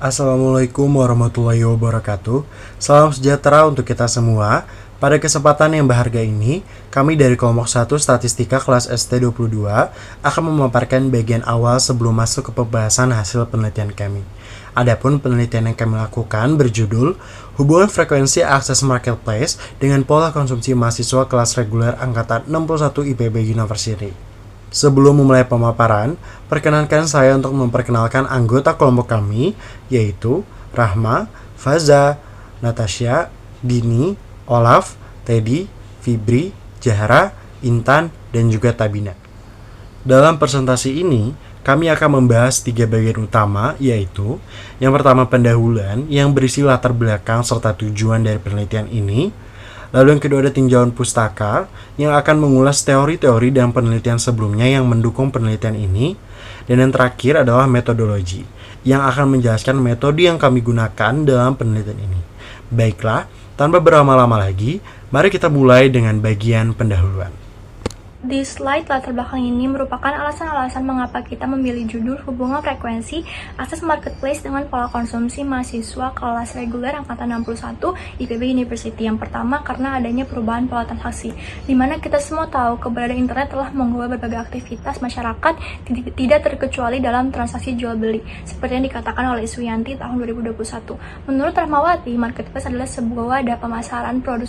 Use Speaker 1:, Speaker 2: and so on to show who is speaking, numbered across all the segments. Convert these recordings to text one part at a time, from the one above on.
Speaker 1: Assalamualaikum warahmatullahi wabarakatuh. Salam sejahtera untuk kita semua. Pada kesempatan yang berharga ini, kami dari kelompok 1 Statistika kelas ST22 akan memaparkan bagian awal sebelum masuk ke pembahasan hasil penelitian kami. Adapun penelitian yang kami lakukan berjudul Hubungan Frekuensi Akses Marketplace dengan Pola Konsumsi Mahasiswa Kelas Reguler Angkatan 61 IPB University. Sebelum memulai pemaparan, perkenankan saya untuk memperkenalkan anggota kelompok kami, yaitu Rahma, Faza, Natasha, Dini, Olaf, Teddy, Fibri, Jahra, Intan, dan juga Tabina. Dalam presentasi ini, kami akan membahas 3 bagian utama, yaitu yang pertama pendahuluan yang berisi latar belakang serta tujuan dari penelitian ini. Lalu yang kedua ada tinjauan pustaka yang akan mengulas teori-teori dan penelitian sebelumnya yang mendukung penelitian ini. Dan yang terakhir adalah metodologi yang akan menjelaskan metode yang kami gunakan dalam penelitian ini. Baiklah, tanpa berlama-lama lagi, mari kita mulai dengan bagian pendahuluan.
Speaker 2: Di slide latar belakang ini merupakan alasan-alasan mengapa kita memilih judul Hubungan Frekuensi Akses Marketplace dengan Pola Konsumsi Mahasiswa Kelas Reguler Angkatan 61 IPB University. Yang pertama, karena adanya perubahan pola transaksi, di mana kita semua tahu keberadaan internet telah mengubah berbagai aktivitas masyarakat tidak terkecuali dalam transaksi jual-beli, seperti yang dikatakan oleh Suyanti tahun 2021. Menurut Rahmawati, marketplace adalah sebuah wadah pemasaran produk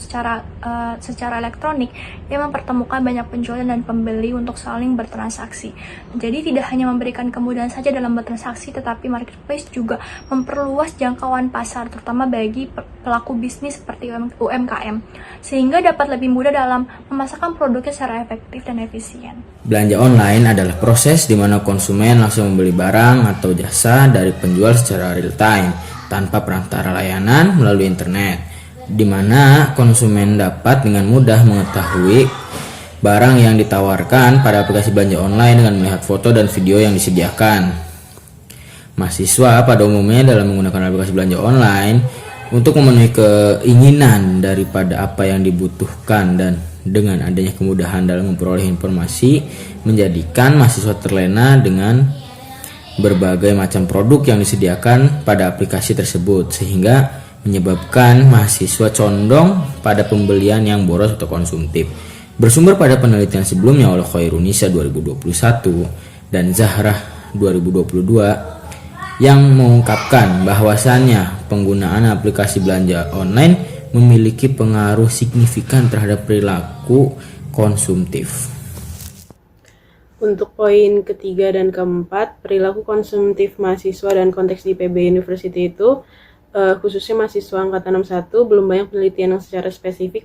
Speaker 2: secara elektronik yang mempertemukan banyak penjual dan pembeli untuk saling bertransaksi. Jadi tidak hanya memberikan kemudahan saja dalam bertransaksi, tetapi marketplace juga memperluas jangkauan pasar, terutama bagi pelaku bisnis seperti UMKM, sehingga dapat lebih mudah dalam memasarkan produknya secara efektif dan efisien.
Speaker 3: Belanja online adalah proses di mana konsumen langsung membeli barang atau jasa dari penjual secara real time, tanpa perantara layanan melalui internet, di mana konsumen dapat dengan mudah mengetahui barang yang ditawarkan pada aplikasi belanja online dengan melihat foto dan video yang disediakan. Mahasiswa pada umumnya dalam menggunakan aplikasi belanja online untuk memenuhi keinginan daripada apa yang dibutuhkan, dan dengan adanya kemudahan dalam memperoleh informasi menjadikan mahasiswa terlena dengan berbagai macam produk yang disediakan pada aplikasi tersebut, sehingga menyebabkan mahasiswa condong pada pembelian yang boros atau konsumtif. Bersumber pada penelitian sebelumnya oleh Khairunisa 2021 dan Zahrah 2022 yang mengungkapkan bahwasannya penggunaan aplikasi belanja online memiliki pengaruh signifikan terhadap perilaku konsumtif.
Speaker 4: Untuk poin ketiga dan keempat, perilaku konsumtif mahasiswa dan konteks di IPB University itu khususnya mahasiswa angkatan 61 belum banyak penelitian yang secara spesifik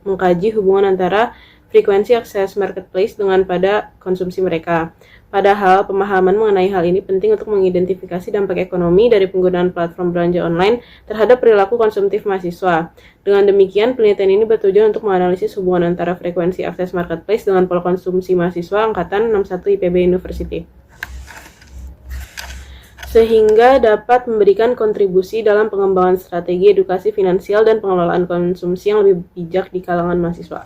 Speaker 4: mengkaji hubungan antara frekuensi akses marketplace dengan pada konsumsi mereka. Padahal pemahaman mengenai hal ini penting untuk mengidentifikasi dampak ekonomi dari penggunaan platform belanja online terhadap perilaku konsumtif mahasiswa. Dengan demikian, penelitian ini bertujuan untuk menganalisis hubungan antara frekuensi akses marketplace dengan pola konsumsi mahasiswa angkatan 61 IPB University, sehingga dapat memberikan kontribusi dalam pengembangan strategi edukasi finansial dan pengelolaan konsumsi yang lebih bijak di kalangan mahasiswa.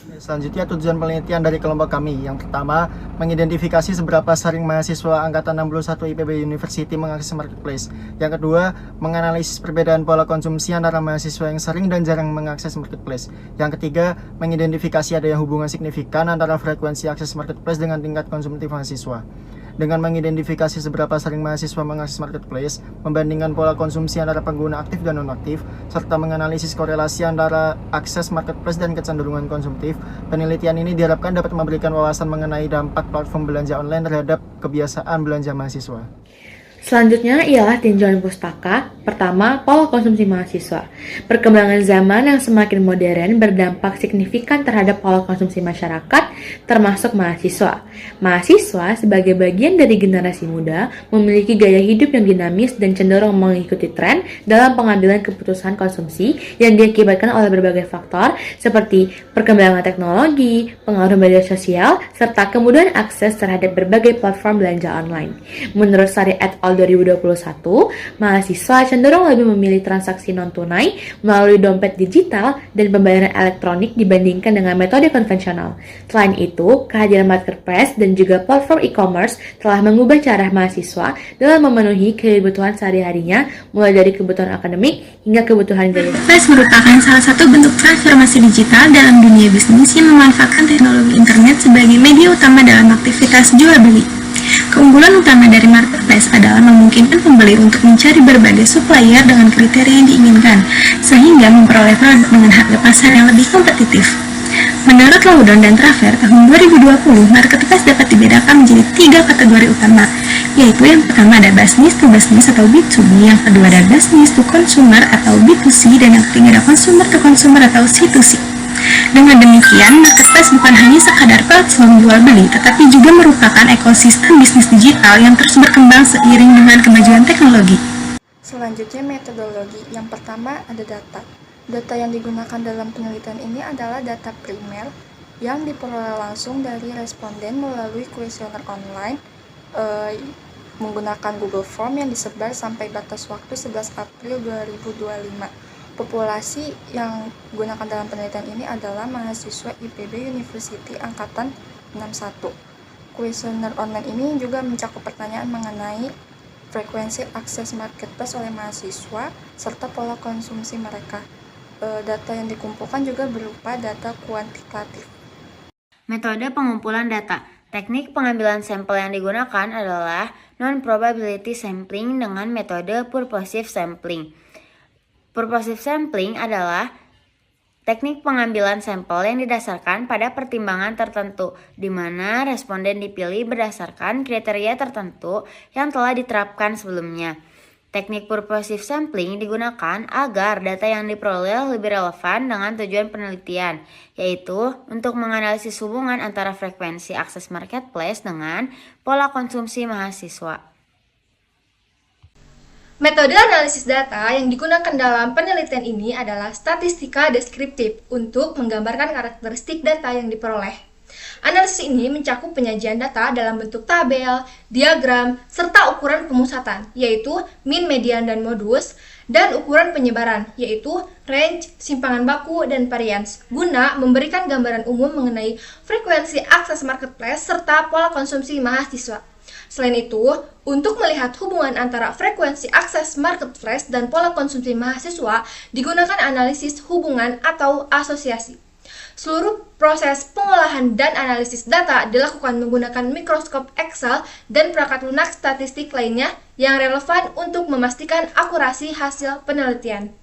Speaker 5: Selanjutnya, tujuan penelitian dari kelompok kami. Yang pertama, mengidentifikasi seberapa sering mahasiswa angkatan 61 IPB University mengakses marketplace. Yang kedua, menganalisis perbedaan pola konsumsi antara mahasiswa yang sering dan jarang mengakses marketplace. Yang ketiga, mengidentifikasi adanya hubungan signifikan antara frekuensi akses marketplace dengan tingkat konsumtif mahasiswa. Dengan mengidentifikasi seberapa sering mahasiswa mengakses marketplace, membandingkan pola konsumsi antara pengguna aktif dan non-aktif, serta menganalisis korelasi antara akses marketplace dan kecenderungan konsumtif, penelitian ini diharapkan dapat memberikan wawasan mengenai dampak platform belanja online terhadap kebiasaan belanja mahasiswa.
Speaker 6: Selanjutnya ialah tinjauan pustaka. Pertama, pola konsumsi mahasiswa. Perkembangan zaman yang semakin modern berdampak signifikan terhadap pola konsumsi masyarakat, termasuk mahasiswa. Mahasiswa sebagai bagian dari generasi muda memiliki gaya hidup yang dinamis dan cenderung mengikuti tren dalam pengambilan keputusan konsumsi yang diakibatkan oleh berbagai faktor seperti perkembangan teknologi, pengaruh media sosial, serta kemudahan akses terhadap berbagai platform belanja online. Menurut Sari et al. 2021, mahasiswa cenderung lebih memilih transaksi non-tunai melalui dompet digital dan pembayaran elektronik dibandingkan dengan metode konvensional. Selain itu, kehadiran marketplace dan juga platform e-commerce telah mengubah cara mahasiswa dalam memenuhi kebutuhan sehari-harinya, mulai dari kebutuhan akademik hingga kebutuhan gaya.
Speaker 7: Marketplace merupakan salah satu bentuk transformasi digital dalam dunia bisnis yang memanfaatkan teknologi internet sebagai media utama dalam aktivitas jual beli. Keunggulan utama dari marketplace adalah memungkinkan pembeli untuk mencari berbagai supplier dengan kriteria yang diinginkan, sehingga memperoleh produk dengan harga pasar yang lebih kompetitif. Menurut Loudon dan Traver, tahun 2020, marketplace dapat dibedakan menjadi 3 kategori utama, yaitu yang pertama ada business to business atau B2B, yang kedua ada business to consumer atau B2C, dan yang ketiga ada consumer to consumer atau C2C. Dengan demikian, marketplace bukan hanya sekadar platform jual beli, tetapi juga merupakan ekosistem bisnis digital yang terus berkembang seiring dengan kemajuan teknologi.
Speaker 2: Selanjutnya metodologi. Yang pertama ada data. Data yang digunakan dalam penelitian ini adalah data primer yang diperoleh langsung dari responden melalui kuesioner online menggunakan Google Form yang disebar sampai batas waktu 11 April 2025. Populasi yang digunakan dalam penelitian ini adalah mahasiswa IPB University Angkatan 61. Kuesioner online ini juga mencakup pertanyaan mengenai frekuensi akses marketplace oleh mahasiswa serta pola konsumsi mereka. Data yang dikumpulkan juga berupa data kuantitatif.
Speaker 8: Metode pengumpulan data. Teknik pengambilan sampel yang digunakan adalah non-probability sampling dengan metode purposive sampling. Purposive sampling adalah teknik pengambilan sampel yang didasarkan pada pertimbangan tertentu, di mana responden dipilih berdasarkan kriteria tertentu yang telah diterapkan sebelumnya. Teknik purposive sampling digunakan agar data yang diperoleh lebih relevan dengan tujuan penelitian, yaitu untuk menganalisis hubungan antara frekuensi akses marketplace dengan pola konsumsi mahasiswa.
Speaker 2: Metode analisis data yang digunakan dalam penelitian ini adalah statistika deskriptif untuk menggambarkan karakteristik data yang diperoleh. Analisis ini mencakup penyajian data dalam bentuk tabel, diagram, serta ukuran pemusatan, yaitu mean, median, dan modus, dan ukuran penyebaran, yaitu range, simpangan baku, dan variance, guna memberikan gambaran umum mengenai frekuensi akses marketplace serta pola konsumsi mahasiswa. Selain itu, untuk melihat hubungan antara frekuensi akses marketplace dan pola konsumsi mahasiswa, digunakan analisis hubungan atau asosiasi. Seluruh proses pengolahan dan analisis data dilakukan menggunakan mikroskop Excel dan perangkat lunak statistik lainnya yang relevan untuk memastikan akurasi hasil penelitian.